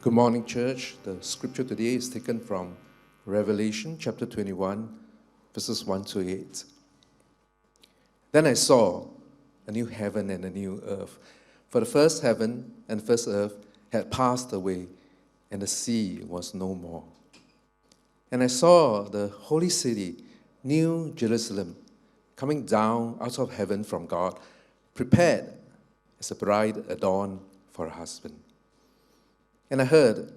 Good morning, church. The scripture today is taken from Revelation chapter 21, verses 1 to 8. Then I saw a new heaven and a new earth. For the first heaven and first earth had passed away, and the sea was no more. And I saw the holy city, New Jerusalem, coming down out of heaven from God, prepared as a bride adorned for her husband. And I heard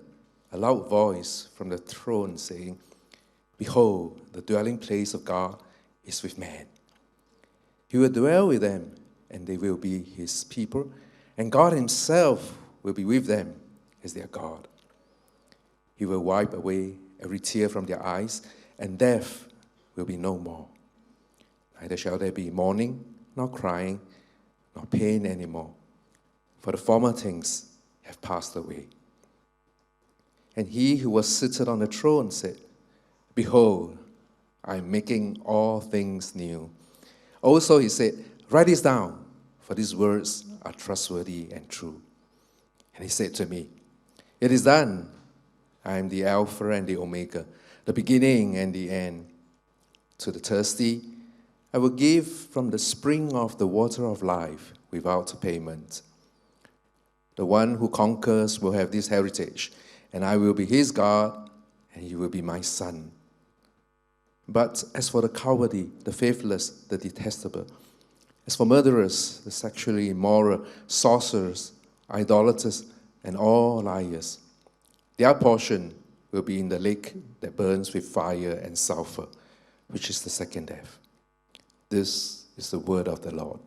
a loud voice from the throne saying, "Behold, the dwelling place of God is with man. He will dwell with them, and they will be his people, and God himself will be with them as their God. He will wipe away every tear from their eyes, and death will be no more. Neither shall there be mourning, nor crying, nor pain anymore, for the former things have passed away." And he who was seated on the throne said, "Behold, I am making all things new." Also he said, "Write this down, for these words are trustworthy and true." And he said to me, "It is done. I am the Alpha and the Omega, the beginning and the end. To the thirsty, I will give from the spring of the water of life without payment. The one who conquers will have this heritage, and I will be his God, and he will be my son. But as for the cowardly, the faithless, the detestable, as for murderers, the sexually immoral, sorcerers, idolaters, and all liars, their portion will be in the lake that burns with fire and sulfur, which is the second death." This is the word of the Lord.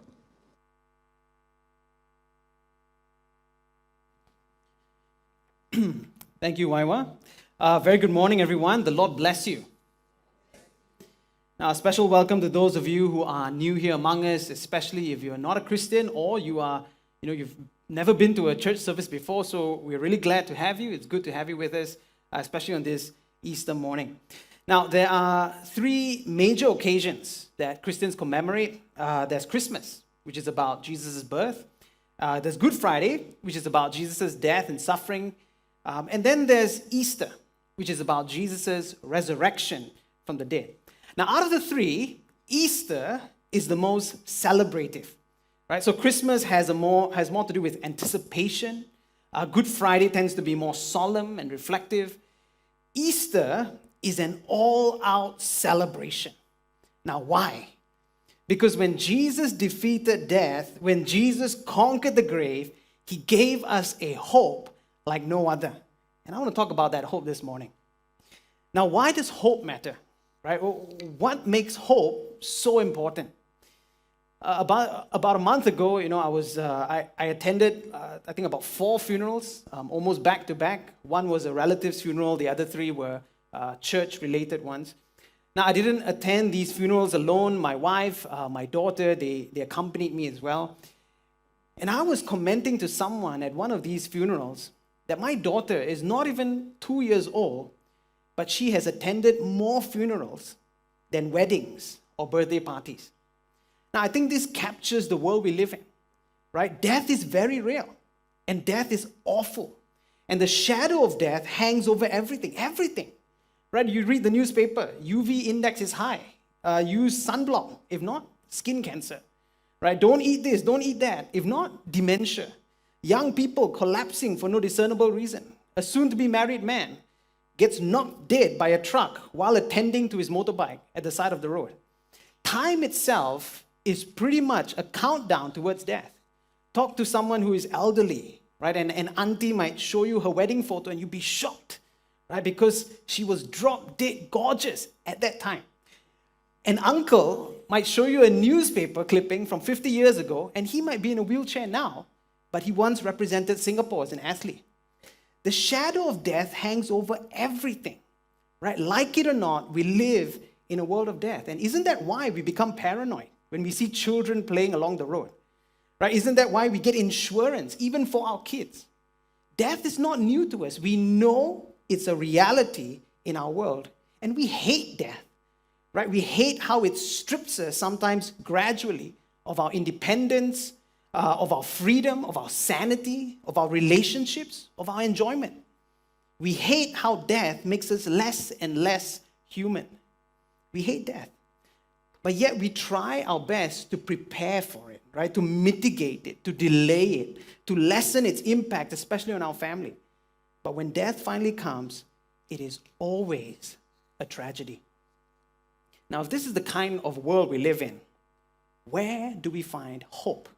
Thank you, Waiwa. Very good morning, everyone. The Lord bless you. Now, a special welcome to those of you who are new here among us, especially if you're not a Christian or you've never been to a church service before. So we're really glad to have you. It's good to have you with us, especially on this Easter morning. Now, there are three major occasions that Christians commemorate. There's Christmas, which is about Jesus' birth. There's Good Friday, which is about Jesus' death and suffering. And then there's Easter, which is about Jesus' resurrection from the dead. Now, out of the three, Easter is the most celebrative, right? So Christmas has more to do with anticipation. Good Friday tends to be more solemn and reflective. Easter is an all-out celebration. Now, why? Because when Jesus defeated death, when Jesus conquered the grave, he gave us a hope like no other. And I want to talk about that hope this morning. Now, why does hope matter? Right? What makes hope so important? About a month ago, I attended I think about 4 funerals, almost back to back. One was a relative's funeral, the other 3 were church-related ones. Now, I didn't attend these funerals alone. My wife, my daughter, they accompanied me as well. And I was commenting to someone at one of these funerals that my daughter is not even 2 years old, but she has attended more funerals than weddings or birthday parties. Now, I think this captures the world we live in, right? Death is very real, and death is awful. And the shadow of death hangs over everything, right? You read the newspaper, UV index is high. Use sunblock, if not, skin cancer, right? Don't eat this, don't eat that, if not, dementia. Young people collapsing for no discernible reason. A soon-to-be married man gets knocked dead by a truck while attending to his motorbike at the side of the road. Time itself is pretty much a countdown towards death. Talk to someone who is elderly, right? And an auntie might show you her wedding photo and you'd be shocked, right? Because she was drop dead gorgeous at that time. An uncle might show you a newspaper clipping from 50 years ago and he might be in a wheelchair now, but he once represented Singapore as an athlete. The shadow of death hangs over everything, right? Like it or not, we live in a world of death. And isn't that why we become paranoid when we see children playing along the road, right? Isn't that why we get insurance, even for our kids? Death is not new to us. We know it's a reality in our world, and we hate death, right? We hate how it strips us, sometimes gradually, of our independence, of our freedom, of our sanity, of our relationships, of our enjoyment. We hate how death makes us less and less human. We hate death. But yet we try our best to prepare for it, right? To mitigate it, to delay it, to lessen its impact, especially on our family. But when death finally comes, it is always a tragedy. Now, if this is the kind of world we live in, where do we find hope?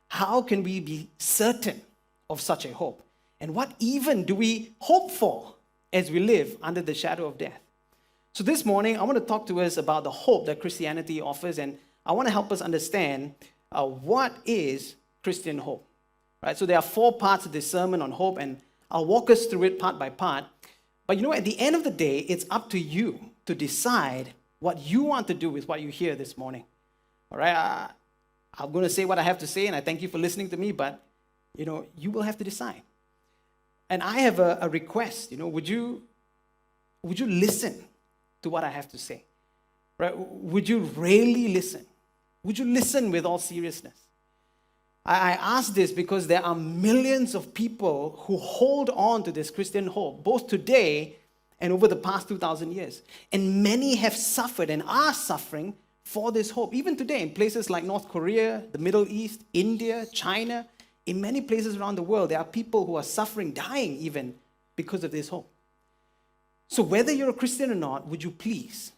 How can we be certain of such a hope? And what even do we hope for as we live under the shadow of death? So this morning, I want to talk to us about the hope that Christianity offers, and I want to help us understand what is Christian hope. Right? So there are 4 parts of this sermon on hope, and I'll walk us through it part by part. But at the end of the day, it's up to you to decide what you want to do with what you hear this morning. All right? I'm going to say what I have to say, and I thank you for listening to me, but, you will have to decide. And I have a request, would you listen to what I have to say? Right? Would you really listen? Would you listen with all seriousness? I ask this because there are millions of people who hold on to this Christian hope, both today and over the past 2,000 years. And many have suffered and are suffering for this hope. Even today, in places like North Korea, the Middle East, India, China, in many places around the world, there are people who are suffering, dying even, because of this hope. So whether you're a Christian or not, would you please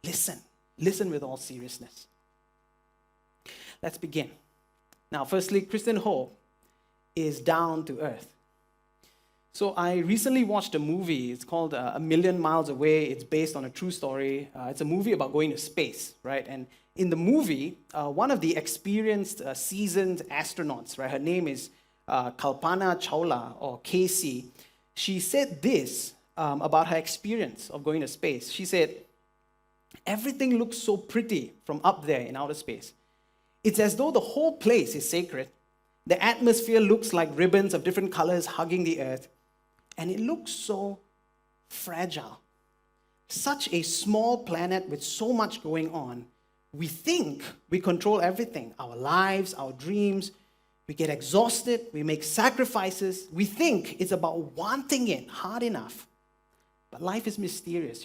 listen? Listen with all seriousness. Let's begin. Now, firstly, Christian hope is down to earth. So I recently watched a movie. It's called A Million Miles Away. It's based on a true story. It's a movie about going to space, right? And in the movie, one of the experienced, seasoned astronauts, right? Her name is Kalpana Chawla, or Casey. She said this about her experience of going to space. She said, "Everything looks so pretty from up there in outer space. It's as though the whole place is sacred. The atmosphere looks like ribbons of different colors hugging the earth. And it looks so fragile. Such a small planet with so much going on. We think we control everything, our lives, our dreams. We get exhausted. We make sacrifices. We think it's about wanting it hard enough. But life is mysterious,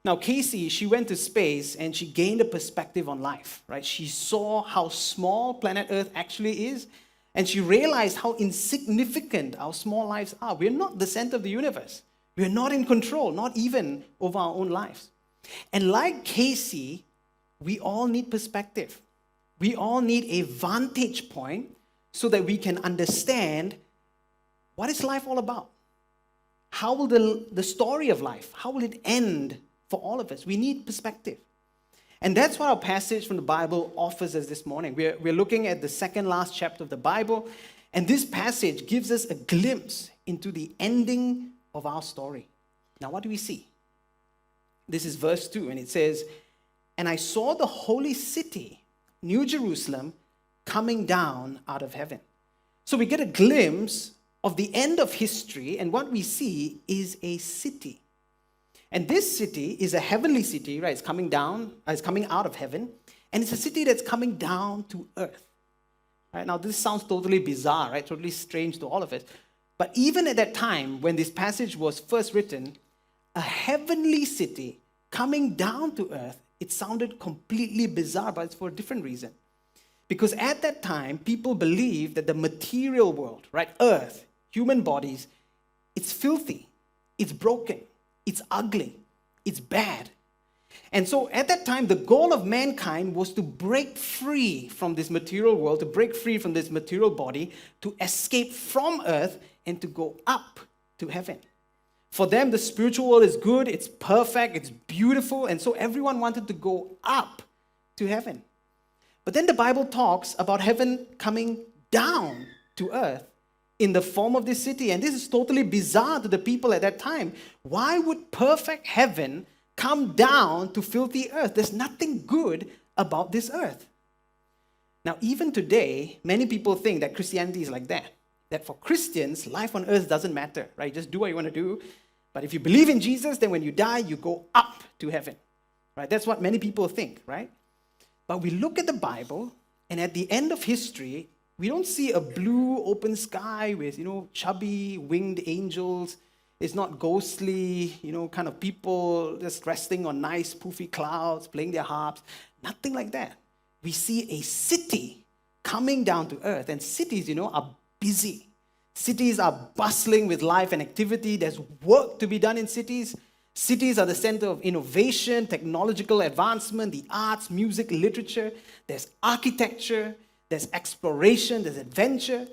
Now, Casey, she went to space and she gained a perspective on life, right? She saw how small planet Earth actually is, and she realized how insignificant our small lives are. We're not the center of the universe. We're not in control, not even over our own lives. And like Casey, we all need perspective. We all need a vantage point so that we can understand what is life all about. How will the story of life, how will it end for all of us? We need perspective. And that's what our passage from the Bible offers us this morning. We're looking at the second last chapter of the Bible, and this passage gives us a glimpse into the ending of our story. Now, what do we see? This is verse 2, and it says, "And I saw the holy city, New Jerusalem, coming down out of heaven." So we get a glimpse of the end of history, and what we see is a city. And this city is a heavenly city, right? It's coming down, it's coming out of heaven, and it's a city that's coming down to earth. Right? Now, this sounds totally bizarre, right? Totally strange to all of us. But even at that time, when this passage was first written, a heavenly city coming down to earth, it sounded completely bizarre, but it's for a different reason. Because at that time, people believed that the material world, right, earth, human bodies, it's filthy, it's broken, it's ugly, it's bad. And so at that time, the goal of mankind was to break free from this material world, to break free from this material body, to escape from earth and to go up to heaven. For them, the spiritual world is good, it's perfect, it's beautiful, and so everyone wanted to go up to heaven. But then the Bible talks about heaven coming down to earth in the form of this city. And this is totally bizarre to the people at that time. Why would perfect heaven come down to filthy earth? There's nothing good about this earth. Now, even today, many people think that Christianity is like that. That for Christians, life on earth doesn't matter, right? Just do what you want to do. But if you believe in Jesus, then when you die, you go up to heaven, right? That's what many people think, right? But we look at the Bible, and at the end of history, We don't see a blue open sky with, chubby winged angels. It's not ghostly, kind of people just resting on nice poofy clouds, playing their harps. Nothing like that. We see a city coming down to earth. And cities, are busy. Cities are bustling with life and activity. There's work to be done in cities. Cities are the center of innovation, technological advancement, the arts, music, literature. There's architecture, there's exploration, there's adventure.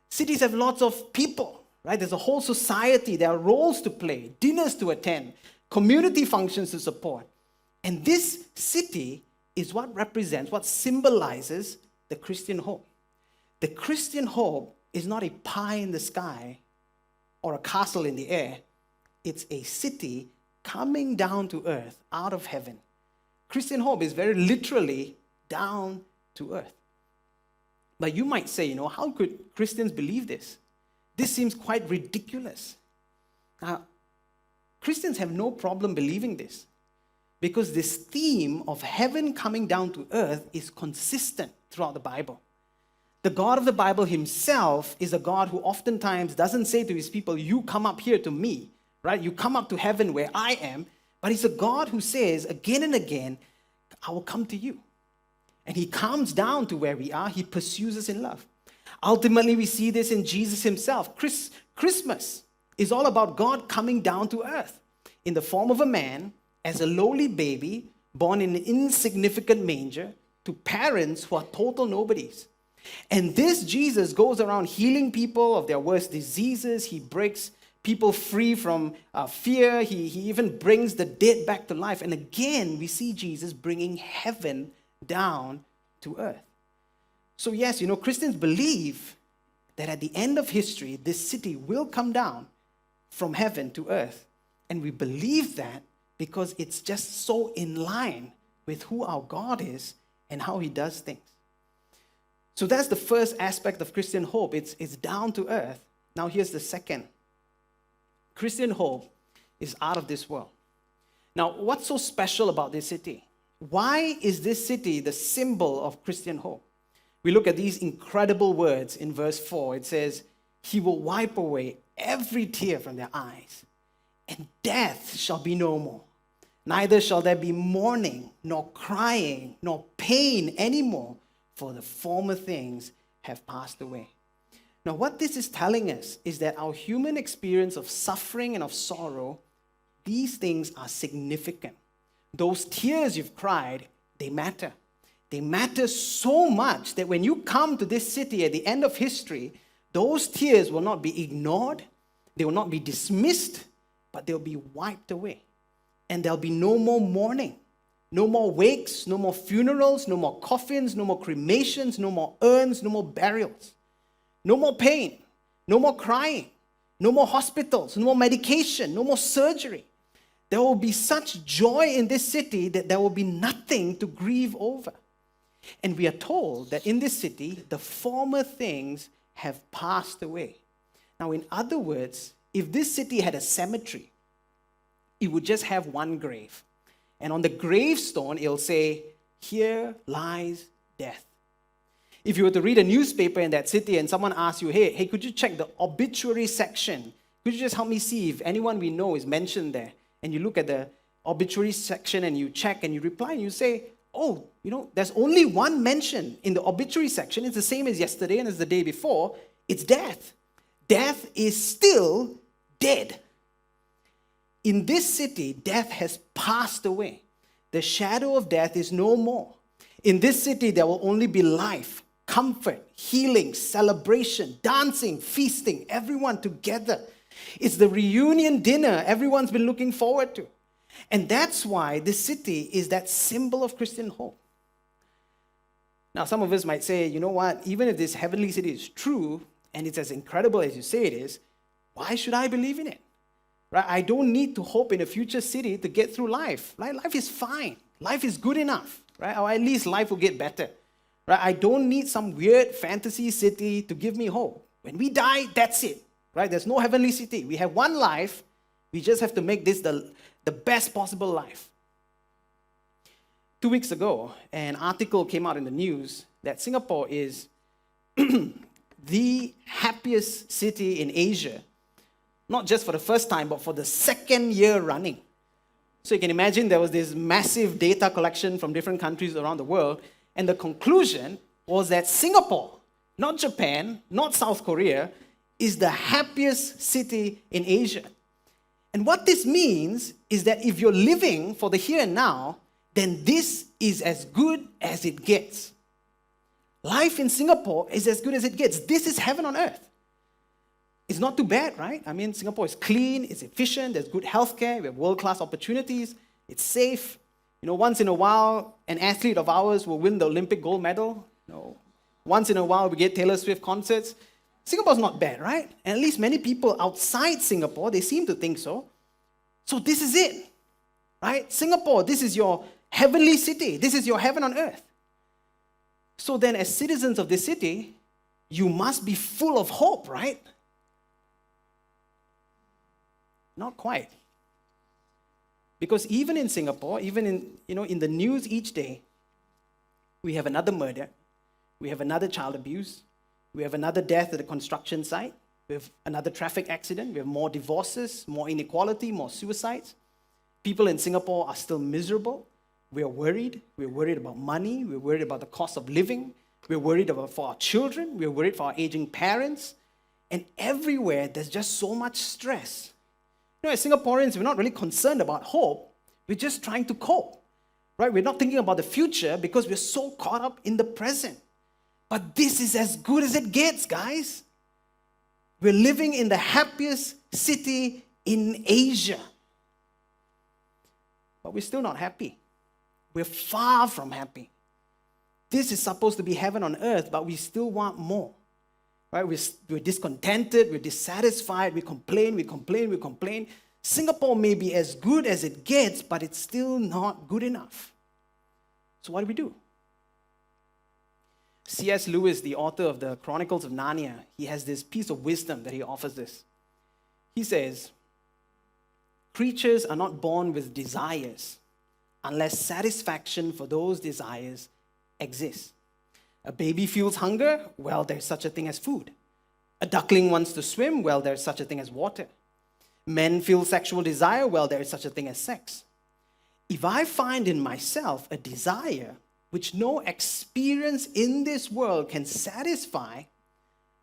Cities have lots of people, right? There's a whole society. There are roles to play, dinners to attend, community functions to support. And this city is what represents, what symbolizes the Christian hope. The Christian hope is not a pie in the sky or a castle in the air. It's a city coming down to earth, out of heaven. Christian hope is very literally down to earth. But you might say, how could Christians believe this? This seems quite ridiculous. Now, Christians have no problem believing this because this theme of heaven coming down to earth is consistent throughout the Bible. The God of the Bible himself is a God who oftentimes doesn't say to his people, you come up here to me, right? You come up to heaven where I am. But he's a God who says again and again, I will come to you. And he comes down to where we are. He pursues us in love. Ultimately, we see this in Jesus himself. Christmas is all about God coming down to earth in the form of a man as a lowly baby born in an insignificant manger to parents who are total nobodies. And this Jesus goes around healing people of their worst diseases. He breaks people free from fear. He even brings the dead back to life. And again, we see Jesus bringing heaven down to earth. So yes, Christians believe that at the end of history, this city will come down from heaven to earth. And we believe that because it's just so in line with who our God is and how he does things. So that's the first aspect of Christian hope. It's down to earth. Now here's the second. Christian hope is out of this world. Now, what's so special about this city? Why is this city the symbol of Christian hope? We look at these incredible words in verse 4. It says, he will wipe away every tear from their eyes, and death shall be no more. Neither shall there be mourning, nor crying, nor pain anymore, for the former things have passed away. Now, what this is telling us is that our human experience of suffering and of sorrow, these things are significant. Those tears you've cried, they matter. They matter so much that when you come to this city at the end of history, those tears will not be ignored, they will not be dismissed, but they'll be wiped away. And there'll be no more mourning, no more wakes, no more funerals, no more coffins, no more cremations, no more urns, no more burials. No more pain, no more crying, no more hospitals, no more medication, no more surgery. There will be such joy in this city that there will be nothing to grieve over. And we are told that in this city, the former things have passed away. Now, in other words, if this city had a cemetery, it would just have one grave. And on the gravestone, it'll say, here lies death. If you were to read a newspaper in that city and someone asks you, hey, could you check the obituary section? Could you just help me see if anyone we know is mentioned there? And you look at the obituary section and you check and you reply and you say, oh, there's only one mention in the obituary section. It's the same as yesterday and as the day before. It's death. Death is still dead. In this city, death has passed away. The shadow of death is no more. In this city, there will only be life, comfort, healing, celebration, dancing, feasting, everyone together. It's the reunion dinner everyone's been looking forward to. And that's why this city is that symbol of Christian hope. Now, some of us might say, you know what, even if this heavenly city is true, and it's as incredible as you say it is, why should I believe in it? Right? I don't need to hope in a future city to get through life. Right? Life is fine. Life is good enough. Right? Or at least life will get better. Right? I don't need some weird fantasy city to give me hope. When we die, that's it. Right? There's no heavenly city. We have one life. We just have to make this the best possible life. 2 weeks ago, an article came out in the news that Singapore is the happiest city in Asia, not just for the first time, but for the second year running. So you can imagine there was this massive data collection from different countries around the world, and the conclusion was that Singapore, not Japan, not South Korea, is the happiest city in Asia. And what this means is that if you're living for the here and now, then this is as good as it gets. Life in Singapore is as good as it gets. This is heaven on earth. It's not too bad, right? I mean, Singapore is clean, it's efficient, there's good healthcare, we have world-class opportunities, it's safe. Once in a while, an athlete of ours will win the Olympic gold medal. Once in a while, we get Taylor Swift concerts. Singapore's not bad, right? And at least many people outside Singapore, they seem to think so. So this is it, right? Singapore, this is your heavenly city. This is your heaven on earth. So then, as citizens of this city, you must be full of hope, right? Not quite. Because even in Singapore, even in the news each day, we have another murder, we have another child abuse, we have another death at a construction site, we have another traffic accident, we have more divorces, more inequality, more suicides. People in Singapore are still miserable. We are worried. We're worried about money. We're worried about the cost of living. We're worried for our children. We're worried for our aging parents. And everywhere, there's just so much stress. As Singaporeans, we're not really concerned about hope. We're just trying to cope, right? We're not thinking about the future because we're so caught up in the present. But this is as good as it gets, guys. We're living in the happiest city in Asia. But we're still not happy. We're far from happy. This is supposed to be heaven on earth, but we still want more. Right? We're discontented, we're dissatisfied, we complain. Singapore may be as good as it gets, but it's still not good enough. So what do? C.S. Lewis, the author of the Chronicles of Narnia, he has this piece of wisdom that he offers this. He says, creatures are not born with desires unless satisfaction for those desires exists. A baby feels hunger, well, there's such a thing as food. A duckling wants to swim, well, there's such a thing as water. Men feel sexual desire, well, there is such a thing as sex. If I find in myself a desire which no experience in this world can satisfy,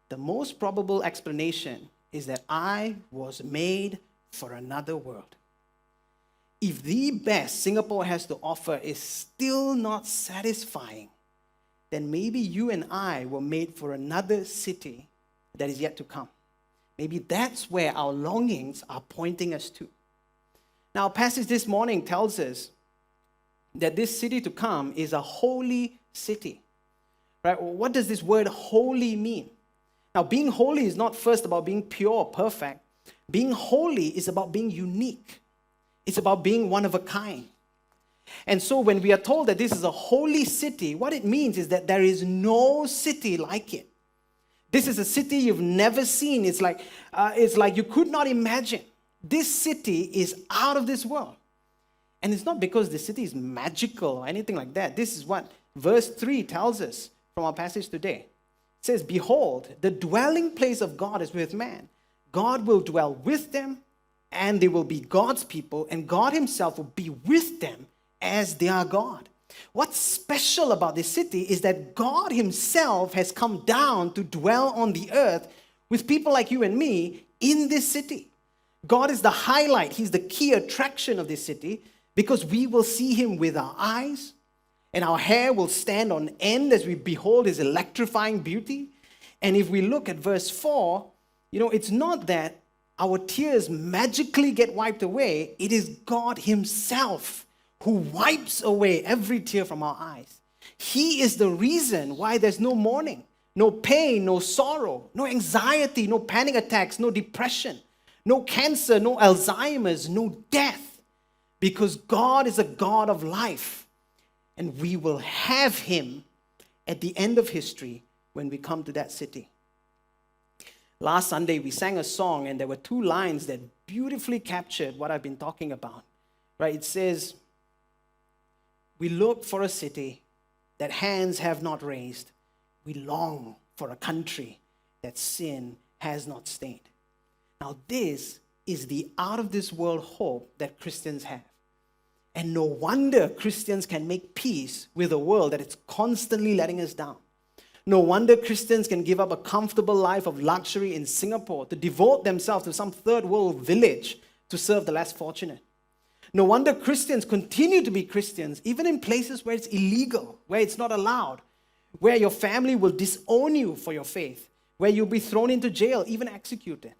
the most probable explanation is that I was made for another world. If the best Singapore has to offer is still not satisfying, then maybe you and I were made for another city that is yet to come. Maybe that's where our longings are pointing us to. Now, our passage this morning tells us that this city to come is a holy city. Right? What does this word holy mean? Now, being holy is not first about being pure or perfect. Being holy is about being unique. It's about being one of a kind. And so when we are told that this is a holy city, what it means is that there is no city like it. This is a city you've never seen. It's like you could not imagine. This city is out of this world. And it's not because the city is magical or anything like that. This is what verse 3 tells us from our passage today. It says, behold, the dwelling place of God is with man. God will dwell with them, and they will be God's people, and God himself will be with them as their God. What's special about this city is that God himself has come down to dwell on the earth with people like you and me in this city. God is the highlight. He's the key attraction of this city because we will see him with our eyes, and our hair will stand on end as we behold his electrifying beauty. And if we look at verse 4, it's not that our tears magically get wiped away. It is God himself who wipes away every tear from our eyes. He is the reason why there's no mourning, no pain, no sorrow, no anxiety, no panic attacks, no depression, no cancer, no Alzheimer's, no death. Because God is a God of life. And we will have him at the end of history when we come to that city. Last Sunday, we sang a song, and there were two lines that beautifully captured what I've been talking about. Right? It says, we look for a city that hands have not raised. We long for a country that sin has not stained. Now, this is the out-of-this-world hope that Christians have. And no wonder Christians can make peace with a world that is constantly letting us down. No wonder Christians can give up a comfortable life of luxury in Singapore to devote themselves to some third world village to serve the less fortunate. No wonder Christians continue to be Christians even in places where it's illegal, where it's not allowed, where your family will disown you for your faith, where you'll be thrown into jail, even executed.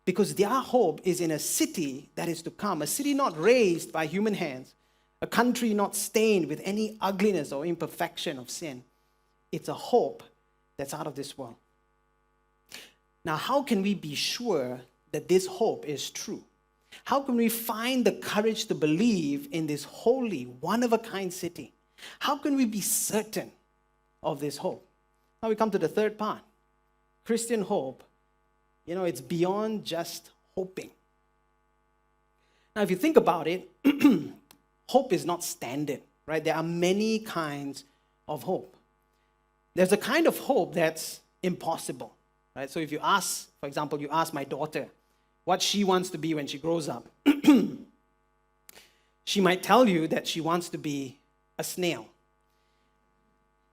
Because their hope is in a city that is to come, a city not raised by human hands, a country not stained with any ugliness or imperfection of sin. It's a hope that's out of this world. Now, how can we be sure that this hope is true? How can we find the courage to believe in this holy, one-of-a-kind city? How can we be certain of this hope? Now we come to the third part. Christian hope, it's beyond just hoping. Now, if you think about it, hope is not standard, right? There are many kinds of hope. There's a kind of hope that's impossible, right? So if you ask, for example, you ask my daughter what she wants to be when she grows up, she might tell you that she wants to be a snail.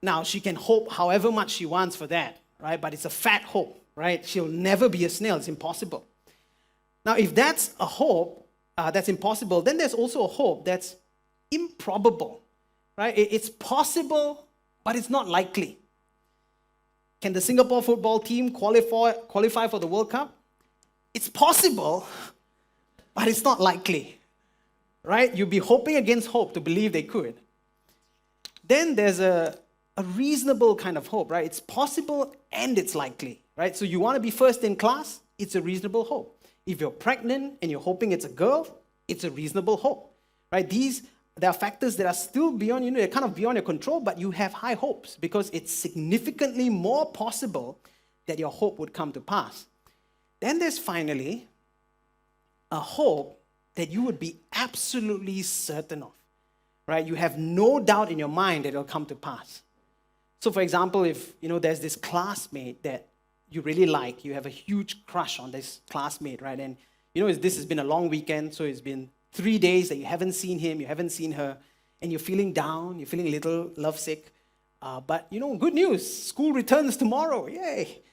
Now, she can hope however much she wants for that, right? But it's a fat hope, right? She'll never be a snail. It's impossible. Now, if that's a hope that's impossible, then there's also a hope that's improbable, right? It's possible, but it's not likely. Can the Singapore football team qualify for the World Cup? It's possible, but it's not likely, right? You'd be hoping against hope to believe they could. Then there's a reasonable kind of hope, right? It's possible and it's likely, right? So you want to be first in class? It's a reasonable hope. If you're pregnant and you're hoping it's a girl, it's a reasonable hope, right? There are factors that are still beyond, they're kind of beyond your control, but you have high hopes because it's significantly more possible that your hope would come to pass. Then there's finally a hope that you would be absolutely certain of, right? You have no doubt in your mind that it'll come to pass. So for example, if, there's this classmate that you really like, you have a huge crush on this classmate, right? And, this has been a long weekend, so it's been 3 days that you haven't seen him, you haven't seen her, and you're feeling down, you're feeling a little lovesick. But, good news, school returns tomorrow, yay.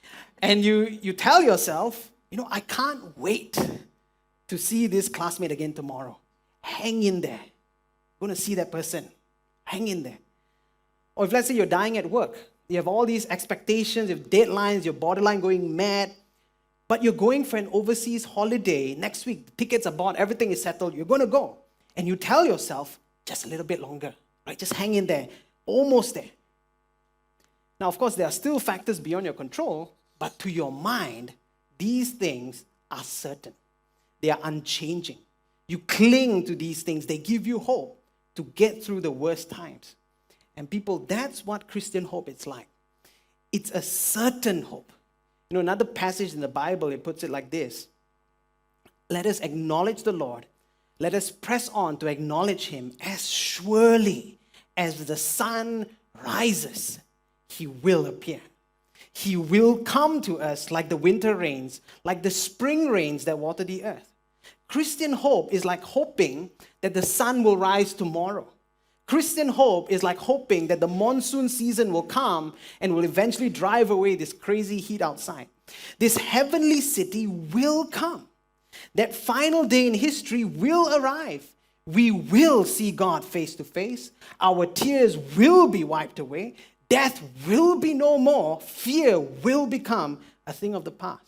And you tell yourself, I can't wait to see this classmate again tomorrow. Hang in there. I'm going to see that person. Hang in there. Or if let's say you're dying at work, you have all these expectations, you have deadlines, you're borderline going mad, but you're going for an overseas holiday next week, the tickets are bought, everything is settled, you're going to go. And you tell yourself, just a little bit longer, right? Just hang in there, almost there. Now, of course, there are still factors beyond your control, but to your mind, these things are certain. They are unchanging. You cling to these things. They give you hope to get through the worst times. And people, that's what Christian hope is like. It's a certain hope. Another passage in the Bible, it puts it like this. Let us acknowledge the Lord. Let us press on to acknowledge him as surely as the sun rises, he will appear. He will come to us like the winter rains, like the spring rains that water the earth. Christian hope is like hoping that the sun will rise tomorrow. Christian hope is like hoping that the monsoon season will come and will eventually drive away this crazy heat outside. This heavenly city will come. That final day in history will arrive. We will see God face to face. Our tears will be wiped away. Death will be no more. Fear will become a thing of the past.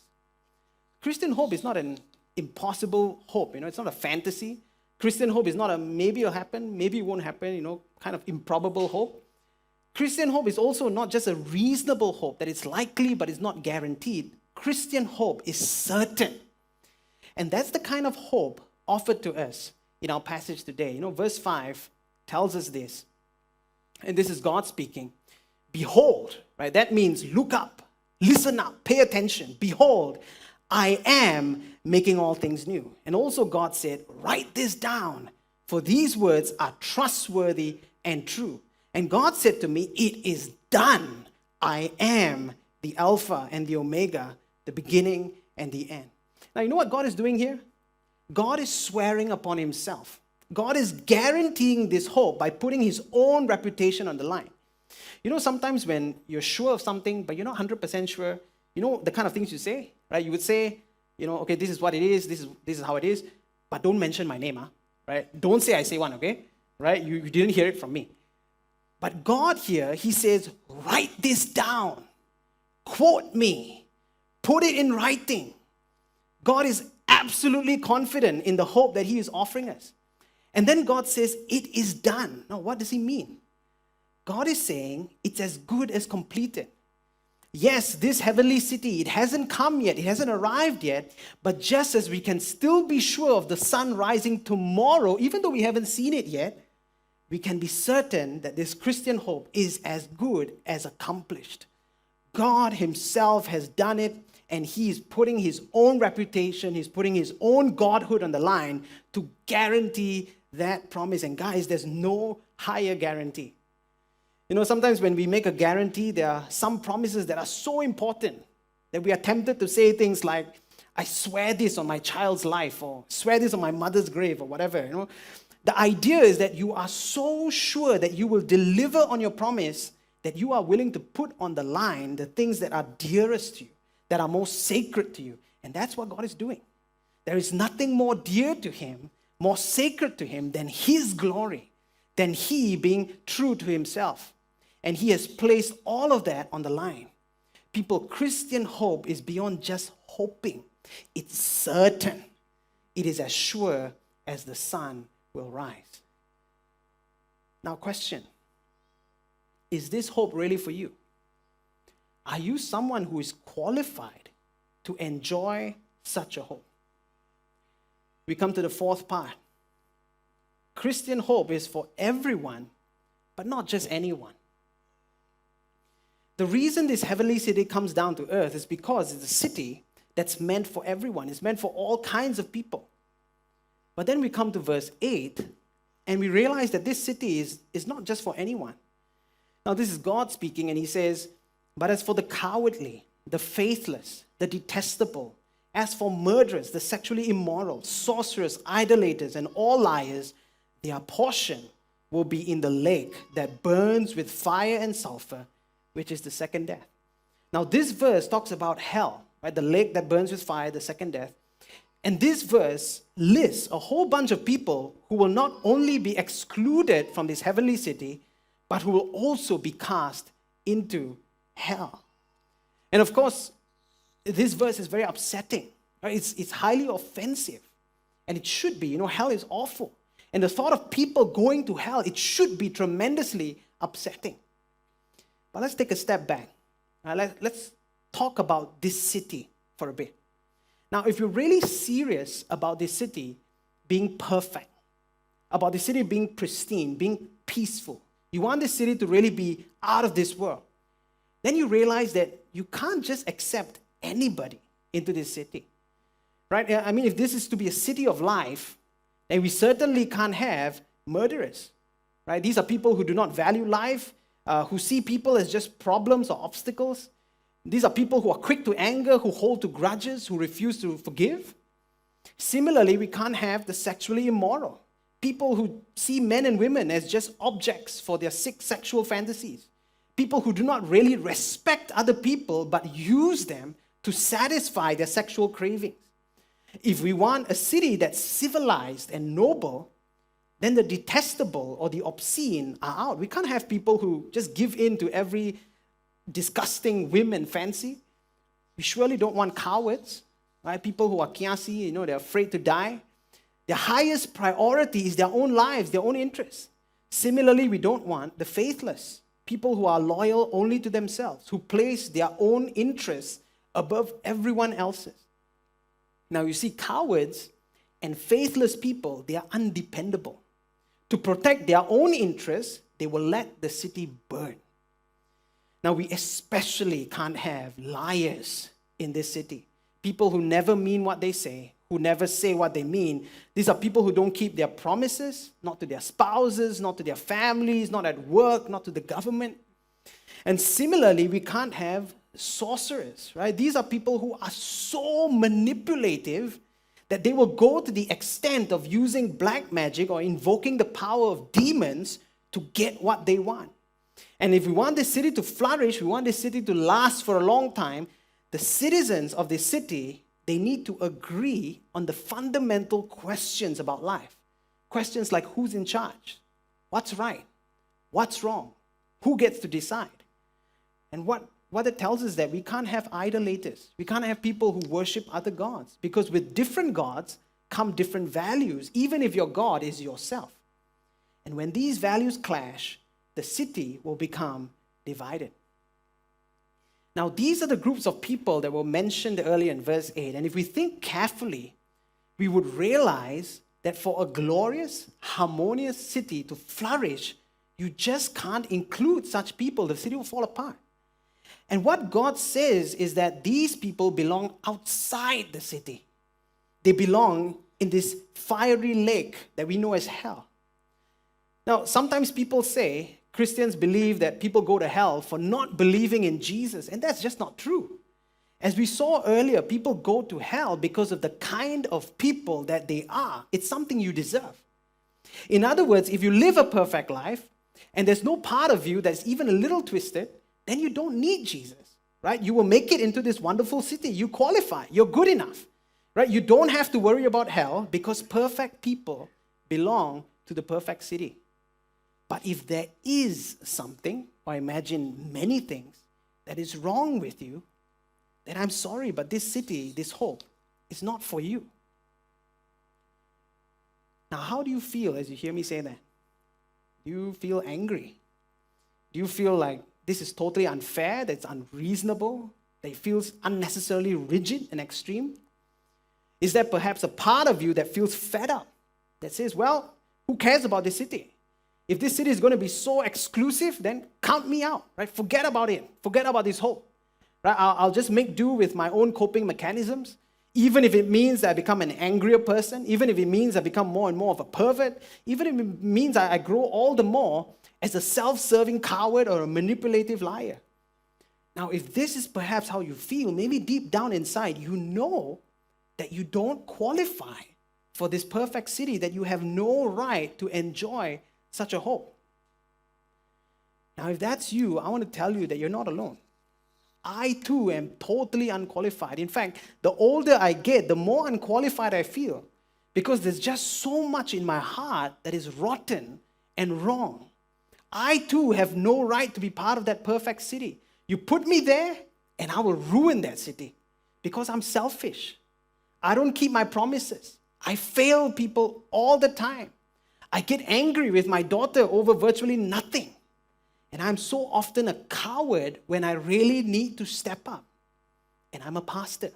Christian hope is not an impossible hope. It's not a fantasy. Christian hope is not a maybe it'll happen, maybe it won't happen, kind of improbable hope. Christian hope is also not just a reasonable hope that it's likely but it's not guaranteed. Christian hope is certain. And that's the kind of hope offered to us in our passage today. Verse 5 tells us this. And this is God speaking. Behold, right? That means look up, listen up, pay attention. Behold, I am making all things new. And also God said, write this down, for these words are trustworthy and true. And God said to me, it is done. I am the the Alpha and the Omega, the beginning and the end. Now, you know what God is doing here? God is swearing upon himself. God is guaranteeing this hope by putting his own reputation on the line. You know, sometimes when you're sure of something, but you're not 100% sure, you know the kind of things you say, right? You would say, okay, this is what it is, this is how it is, but don't mention my name, right? Don't say I say one, okay? Right? You didn't hear it from me. But God here, he says, write this down. Quote me. Put it in writing. God is absolutely confident in the hope that he is offering us. And then God says, it is done. Now, what does he mean? God is saying, it's as good as completed. Yes, this heavenly city, it hasn't come yet, it hasn't arrived yet, but just as we can still be sure of the sun rising tomorrow, even though we haven't seen it yet, we can be certain that this Christian hope is as good as accomplished. God himself has done it, and he is putting his own reputation, he's putting his own godhood on the line to guarantee that promise. And guys, there's no higher guarantee. You know, sometimes when we make a guarantee, there are some promises that are so important that we are tempted to say things like, I swear this on my child's life, or swear this on my mother's grave, or whatever. You know, the idea is that you are so sure that you will deliver on your promise that you are willing to put on the line the things that are dearest to you, that are most sacred to you. And that's what God is doing. There is nothing more dear to him, more sacred to him than his glory, than he being true to himself. And he has placed all of that on the line. People, Christian hope is beyond just hoping. It's certain. It is as sure as the sun will rise. Now, question. Is this hope really for you? Are you someone who is qualified to enjoy such a hope? We come to the fourth part. Christian hope is for everyone, but not just anyone. The reason this heavenly city comes down to earth is because it's a city that's meant for everyone. It's meant for all kinds of people. But then we come to verse 8, and we realize that this city is not just for anyone. Now, this is God speaking, and he says, but as for the cowardly, the faithless, the detestable, as for murderers, the sexually immoral, sorcerers, idolaters, and all liars, their portion will be in the lake that burns with fire and sulfur, which is the second death. Now, this verse talks about hell, right? The lake that burns with fire, the second death. And this verse lists a whole bunch of people who will not only be excluded from this heavenly city, but who will also be cast into hell. And of course, this verse is very upsetting. Right? It's highly offensive. And it should be. Hell is awful. And the thought of people going to hell, it should be tremendously upsetting. But let's take a step back. Let's talk about this city for a bit. Now, if you're really serious about this city being perfect, about the city being pristine, being peaceful, you want this city to really be out of this world, then you realize that you can't just accept anybody into this city. Right? I mean, if this is to be a city of life, then we certainly can't have murderers. Right? These are people who do not value life, who see people as just problems or obstacles. These are people who are quick to anger, who hold to grudges, who refuse to forgive. Similarly, we can't have the sexually immoral, people who see men and women as just objects for their sick sexual fantasies, people who do not really respect other people but use them to satisfy their sexual cravings. If we want a city that's civilized and noble, then the detestable or the obscene are out. We can't have people who just give in to every disgusting whim and fancy. We surely don't want cowards, right? People who are kiasi, they're afraid to die. Their highest priority is their own lives, their own interests. Similarly, we don't want the faithless, people who are loyal only to themselves, who place their own interests above everyone else's. Now, you see, cowards and faithless people, they are undependable. To protect their own interests, they will let the city burn. Now, we especially can't have liars in this city. People who never mean what they say, who never say what they mean. These are people who don't keep their promises, not to their spouses, not to their families, not at work, not to the government. And similarly, we can't have sorcerers, right? These are people who are so manipulative that they will go to the extent of using black magic or invoking the power of demons to get what they want. And if we want this city to flourish, we want this city to last for a long time, the citizens of this city, they need to agree on the fundamental questions about life. Questions like who's in charge? What's right? What's wrong? Who gets to decide? And what it tells us that we can't have idolaters. We can't have people who worship other gods. Because with different gods come different values, even if your God is yourself. And when these values clash, the city will become divided. Now, these are the groups of people that were mentioned earlier in verse 8. And if we think carefully, we would realize that for a glorious, harmonious city to flourish, you just can't include such people. The city will fall apart. And what God says is that these people belong outside the city. They belong in this fiery lake that we know as hell. Now, sometimes people say Christians believe that people go to hell for not believing in Jesus, and that's just not true. As we saw earlier, people go to hell because of the kind of people that they are. It's something you deserve. In other words, if you live a perfect life and there's no part of you that's even a little twisted, then you don't need Jesus, right? You will make it into this wonderful city. You qualify. You're good enough, right? You don't have to worry about hell because perfect people belong to the perfect city. But if there is something, or imagine many things, that is wrong with you, then I'm sorry, but this city, this hope, is not for you. Now, how do you feel as you hear me say that? Do you feel angry? Do you feel like this is totally unfair, that it's unreasonable, that it feels unnecessarily rigid and extreme? Is there perhaps a part of you that feels fed up, that says, well, who cares about this city? If this city is going to be so exclusive, then count me out, right? Forget about it. Forget about this hope. Right? I'll just make do with my own coping mechanisms, even if it means that I become an angrier person, even if it means I become more and more of a pervert, even if it means I grow all the more as a self-serving coward or a manipulative liar. Now, if this is perhaps how you feel, maybe deep down inside, you know that you don't qualify for this perfect city, that you have no right to enjoy such a hope. Now, if that's you, I want to tell you that you're not alone. I too am totally unqualified. In fact, the older I get, the more unqualified I feel, because there's just so much in my heart that is rotten and wrong. I too have no right to be part of that perfect city. You put me there, and I will ruin that city because I'm selfish. I don't keep my promises. I fail people all the time. I get angry with my daughter over virtually nothing. And I'm so often a coward when I really need to step up. And I'm a pastor.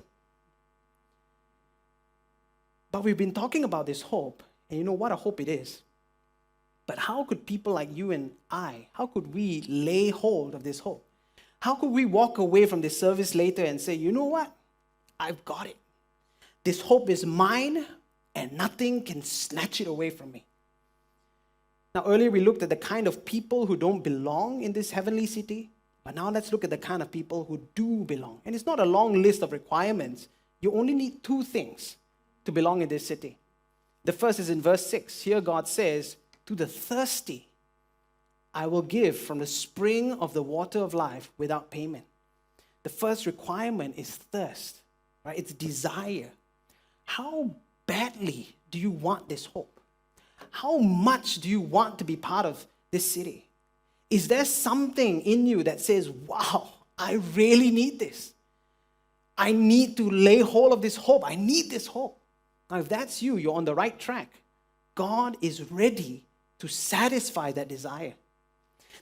But we've been talking about this hope, and you know what a hope it is. But how could people like you and I, how could we lay hold of this hope? How could we walk away from this service later and say, you know what? I've got it. This hope is mine, and nothing can snatch it away from me. Now, earlier we looked at the kind of people who don't belong in this heavenly city, but now let's look at the kind of people who do belong. And it's not a long list of requirements. You only need two things to belong in this city. The first is in verse 6. Here God says, to the thirsty, I will give from the spring of the water of life without payment. The first requirement is thirst, right? It's desire. How badly do you want this hope? How much do you want to be part of this city? Is there something in you that says, wow, I really need this? I need to lay hold of this hope. I need this hope. Now, if that's you, you're on the right track. God is ready to satisfy that desire.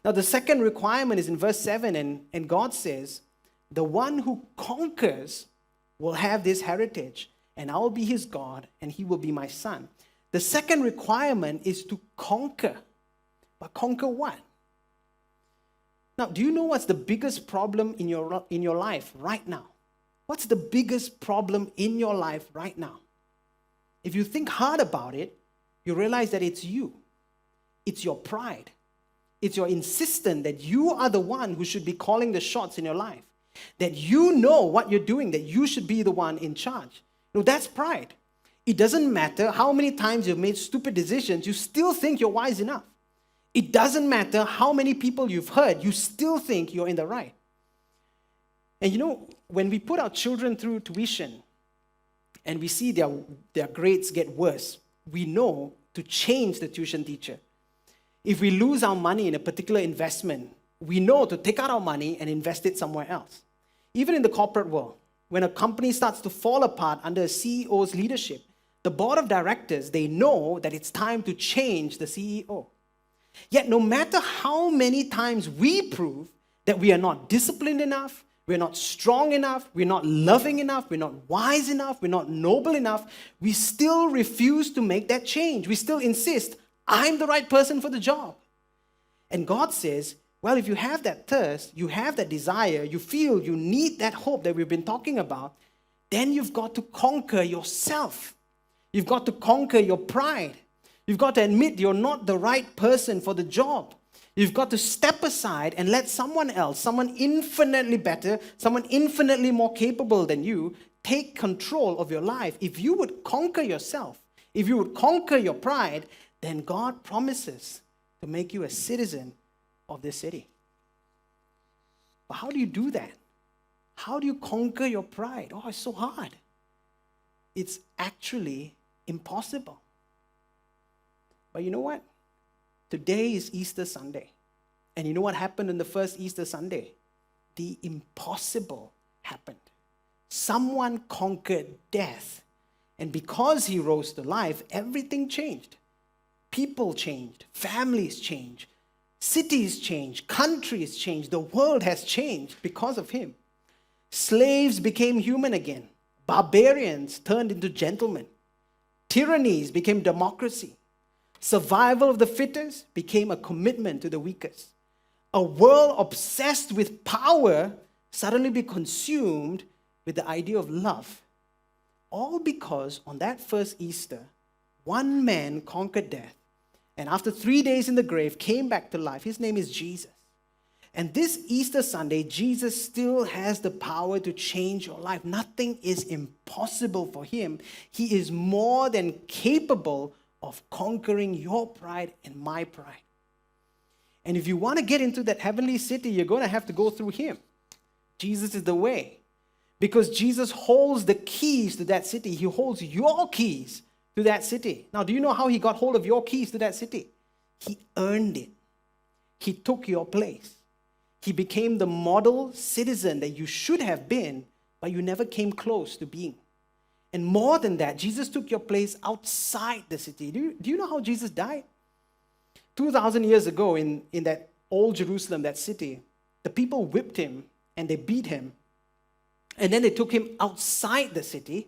Now, the second requirement is in verse 7, and God says, the one who conquers will have this heritage, and I will be his God, and he will be my son. The second requirement is to conquer. But conquer what? Now, do you know what's the biggest problem in your life right now? What's the biggest problem in your life right now? If you think hard about it, you realize that it's you. It's your pride. It's your insistence that you are the one who should be calling the shots in your life. that you know what you're doing, that you should be the one in charge. That's pride. It doesn't matter how many times you've made stupid decisions, you still think you're wise enough. It doesn't matter how many people you've hurt, you still think you're in the right. And when we put our children through tuition and we see their grades get worse, we know to change the tuition teacher. If we lose our money in a particular investment, we know to take out our money and invest it somewhere else. Even in the corporate world, when a company starts to fall apart under a CEO's leadership, the board of directors, they know that it's time to change the CEO. Yet no matter how many times we prove that we are not disciplined enough, we're not strong enough, we're not loving enough, we're not wise enough, we're not noble enough, we still refuse to make that change. We still insist, I'm the right person for the job. And God says, well, if you have that thirst, you have that desire, you feel you need that hope that we've been talking about, then you've got to conquer yourself. You've got to conquer your pride. You've got to admit you're not the right person for the job. You've got to step aside and let someone else, someone infinitely better, someone infinitely more capable than you, take control of your life. If you would conquer yourself, if you would conquer your pride, then God promises to make you a citizen of this city. But how do you do that? How do you conquer your pride? Oh, it's so hard. It's actually impossible. But you know what? Today is Easter Sunday. And you know what happened on the first Easter Sunday? The impossible happened. Someone conquered death. And because he rose to life, everything changed. People changed. Families changed. Cities changed. Countries changed. The world has changed because of him. Slaves became human again. Barbarians turned into gentlemen. Tyrannies became democracy. Survival of the fittest became a commitment to the weakest. A world obsessed with power suddenly be consumed with the idea of love. All because on that first Easter, one man conquered death, and after 3 days in the grave, came back to life. His name is Jesus. And this Easter Sunday, Jesus still has the power to change your life. Nothing is impossible for him. He is more than capable of conquering your pride and my pride. And if you want to get into that heavenly city, you're going to have to go through him. Jesus is the way. Because Jesus holds the keys to that city. He holds your keys to that city. Now, do you know how he got hold of your keys to that city? He earned it. He took your place. He became the model citizen that you should have been, but you never came close to being. And more than that, Jesus took your place outside the city. Do you know how Jesus died? 2,000 years ago in that old Jerusalem, that city, the people whipped him and they beat him. And then they took him outside the city.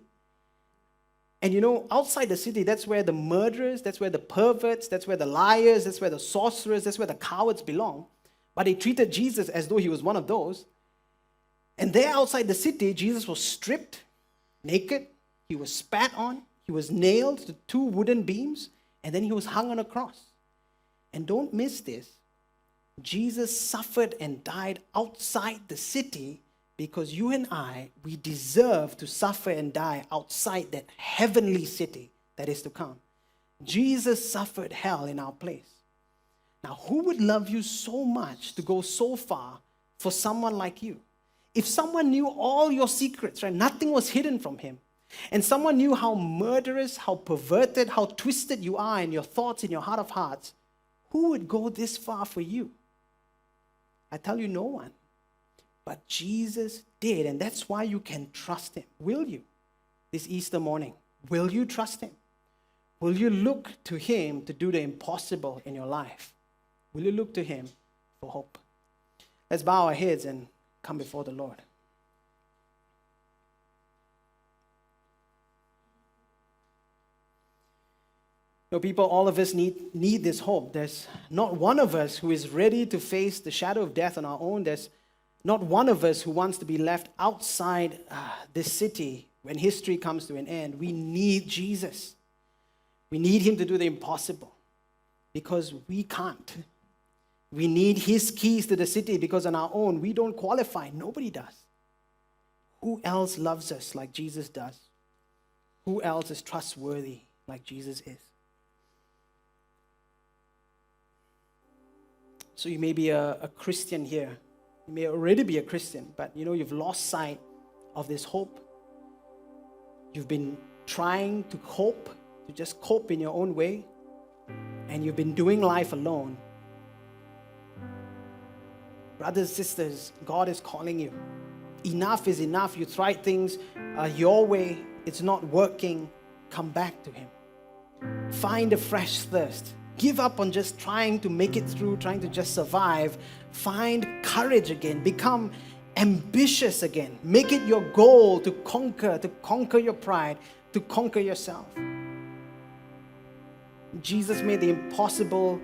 And outside the city, that's where the murderers, that's where the perverts, that's where the liars, that's where the sorcerers, that's where the cowards belong. But they treated Jesus as though he was one of those. And there outside the city, Jesus was stripped, naked, he was spat on, he was nailed to 2 wooden beams, and then he was hung on a cross. And don't miss this. Jesus suffered and died outside the city because you and I, we deserve to suffer and die outside that heavenly city that is to come. Jesus suffered hell in our place. Now, who would love you so much to go so far for someone like you? If someone knew all your secrets, right? Nothing was hidden from him. And someone knew how murderous, how perverted, how twisted you are in your thoughts, in your heart of hearts, who would go this far for you? I tell you, no one. But Jesus did, and that's why you can trust him. Will you? This Easter morning, will you trust him? Will you look to him to do the impossible in your life? Will you look to him for hope? Let's bow our heads and come before the Lord. People, all of us need this hope. There's not one of us who is ready to face the shadow of death on our own. There's not one of us who wants to be left outside this city when history comes to an end. We need Jesus. We need him to do the impossible because we can't. We need his keys to the city because on our own, we don't qualify. Nobody does. Who else loves us like Jesus does? Who else is trustworthy like Jesus is? So you may be a Christian here. You may already be a Christian, but you've lost sight of this hope. You've been trying to cope, to just cope in your own way, and you've been doing life alone. Brothers, sisters, God is calling you. Enough is enough. You tried things your way. It's not working. Come back to Him. Find a fresh thirst. Give up on just trying to make it through, trying to just survive. Find courage again. Become ambitious again. Make it your goal to conquer your pride, to conquer yourself. Jesus made the impossible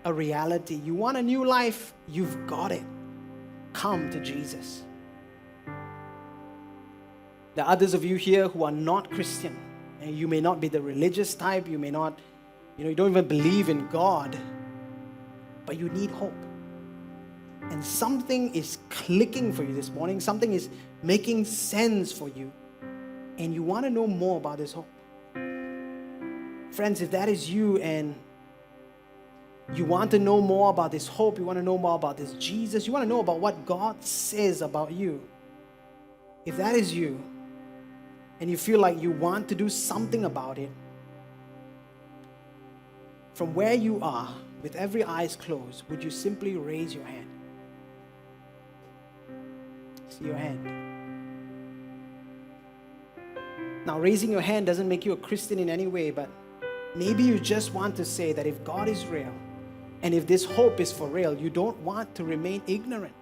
a reality. You want a new life? You've got it. Come to Jesus. There are others of you here who are not Christian, and you may not be the religious type. You may not, you don't even believe in God, but you need hope. And something is clicking for you this morning. Something is making sense for you, and you want to know more about this hope. Friends, if that is you and you want to know more about this hope, you want to know more about this Jesus, you want to know about what God says about you, if that is you, and you feel like you want to do something about it, from where you are, with every eyes closed, would you simply raise your hand? See your hand. Now, raising your hand doesn't make you a Christian in any way, but maybe you just want to say that if God is real, and if this hope is for real, you don't want to remain ignorant,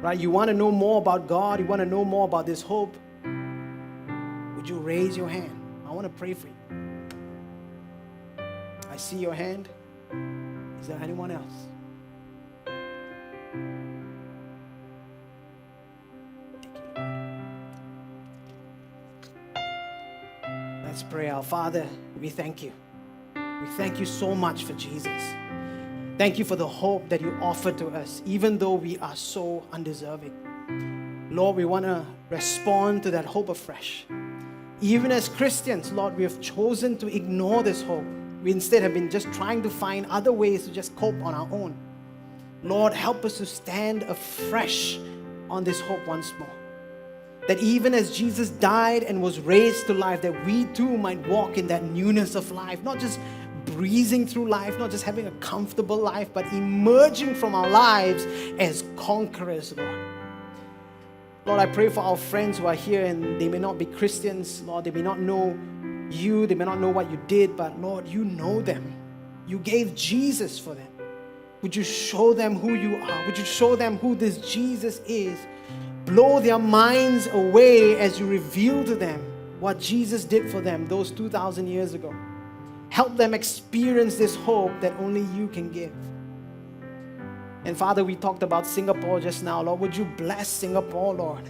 right? You want to know more about God. You want to know more about this hope. Would you raise your hand? I want to pray for you. I see your hand. Is there anyone else? Thank you, Lord. Let's pray. Our Father, we thank you. We thank you so much for Jesus. Thank you for the hope that you offer to us, even though we are so undeserving. Lord, we want to respond to that hope afresh. Even as Christians, Lord, we have chosen to ignore this hope. We instead have been just trying to find other ways to just cope on our own. Lord, help us to stand afresh on this hope once more. That even as Jesus died and was raised to life, that we too might walk in that newness of life, not just breezing through life, not just having a comfortable life, but emerging from our lives as conquerors, Lord. Lord, I pray for our friends who are here and they may not be Christians. Lord, they may not know you, they may not know what you did, but Lord, you know them. You gave Jesus for them. Would you show them who you are? Would you show them who this Jesus is? Blow their minds away as you reveal to them what Jesus did for them those 2,000 years ago. Help them experience this hope that only you can give. And Father, we talked about Singapore just now. Lord, would you bless Singapore, Lord?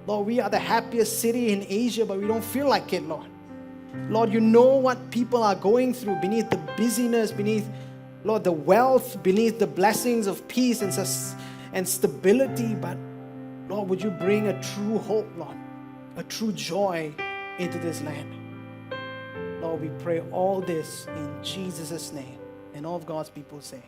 Lord, we are the happiest city in Asia, but we don't feel like it, Lord. Lord, you know what people are going through beneath the busyness, beneath, Lord, the wealth, beneath the blessings of peace and stability. But Lord, would you bring a true hope, Lord, a true joy into this land? Lord, we pray all this in Jesus' name. And all of God's people say,